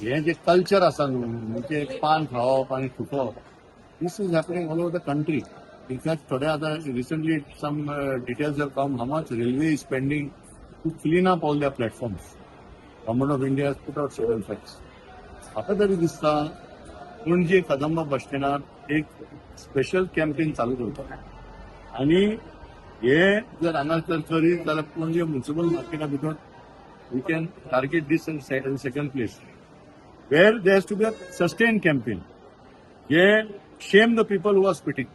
हे जे कल्चर आसा न्हू म्हणजे पान खावप आनी थुकप this is happening all over the country. In fact थोडे आता recently some details have come how much railway is spending to clean up all the platforms. Government of India has put out several facts. म्हाका तरी दिसता पणजे कदंबा बस स्टँडार एक special campaign चालू करता आणि हे जर हांगा जर करीत जाल्यार पणजे म्युनिसिपल मार्केटा भितर we can target this in second place, where there has to be a sustained campaign. Shame the people who are spitting.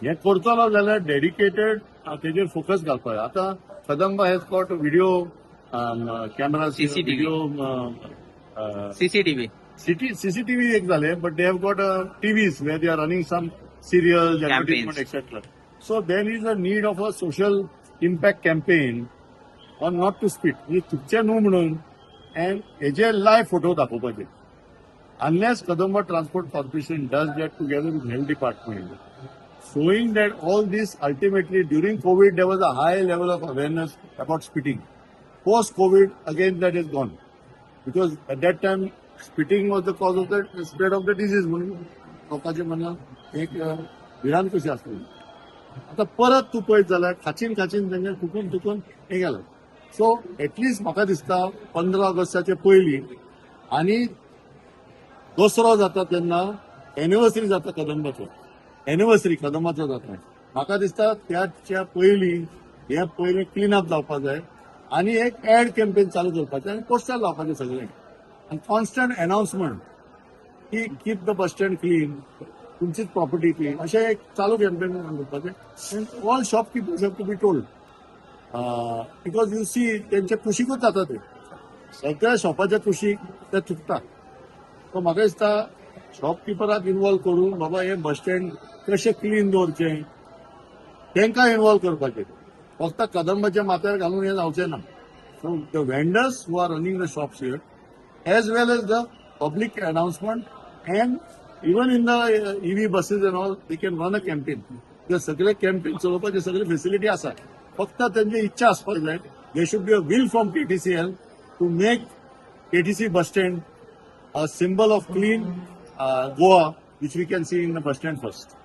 हे करतलो जाल्यार डेडिकेटेड तेजेर फोकस घालपाक जाय. आतां Kadamba has got video camera CCTV एक झाले, but they have got TVs where they are running some serials advertisement etcetera. So there is a need of a social impact campaign or not to spit. म्हणजे चुकचे न्हू म्हणून and हेजे live photo दाखोवपाचे. Unless Kadamba Transport Corporation does that together with Health Department, showing that all this ultimately during COVID there was a high level of awareness about spitting. Post-COVID, again that is gone. Because at that time spitting was the cause of the spread of the disease म्हणून लोकांचे मनात एक विरान कशी असली. आता परत तू पळयत जाल्यार खाचीन तांचे थुकून हे गेलं. सो एटलिस्ट म्हाका दिसता 15 ऑगस्टाचे पयलीं आनी दसरो जाता तेन्ना एनिवर्सरी जाता कदंबाचो जाता. म्हाका दिसता त्याच्या पयलीं हे पयलें क्लीन अप जावपाक जाय आनी एक एड कॅम्पेन चालू करपाचें आनी पोस्टर लावपाचें सगळें आनी कॉन्स्टंट अनाउन्समेंट की keep the bus stand clean, तुमचीच प्रॉपर्टी क्लीन, अशें एक चालू कॅम्पेन करपाचें. All shopkeepers have to be told. Because you see त्यांच्या कुशीकूच जाता ते सगळ्या शॉपाच्या कुशीक ते चुकता. सो म्हाका दिसता शॉपकिपराक इन्वॉल्व करून बाबा हे बस स्टँड कशें क्लीन दवरचें तांकां इन्वॉल्व करपाचें. फक्त कदंबाच्या माथ्यार घालून हें जावचें ना. So the vendors who are running the shops here as well as the public announcement and even in the EV buses and all they can run a campaign. ते सगळे कॅम्पेन चलोवपाचे सगळे फेसिलिटी आसा. फक्त त्यांची इच्छा असपाक जाय. There should be a will from KTCL to make KTC bus stand a symbol of clean Goa, which we can see in the bus stand first.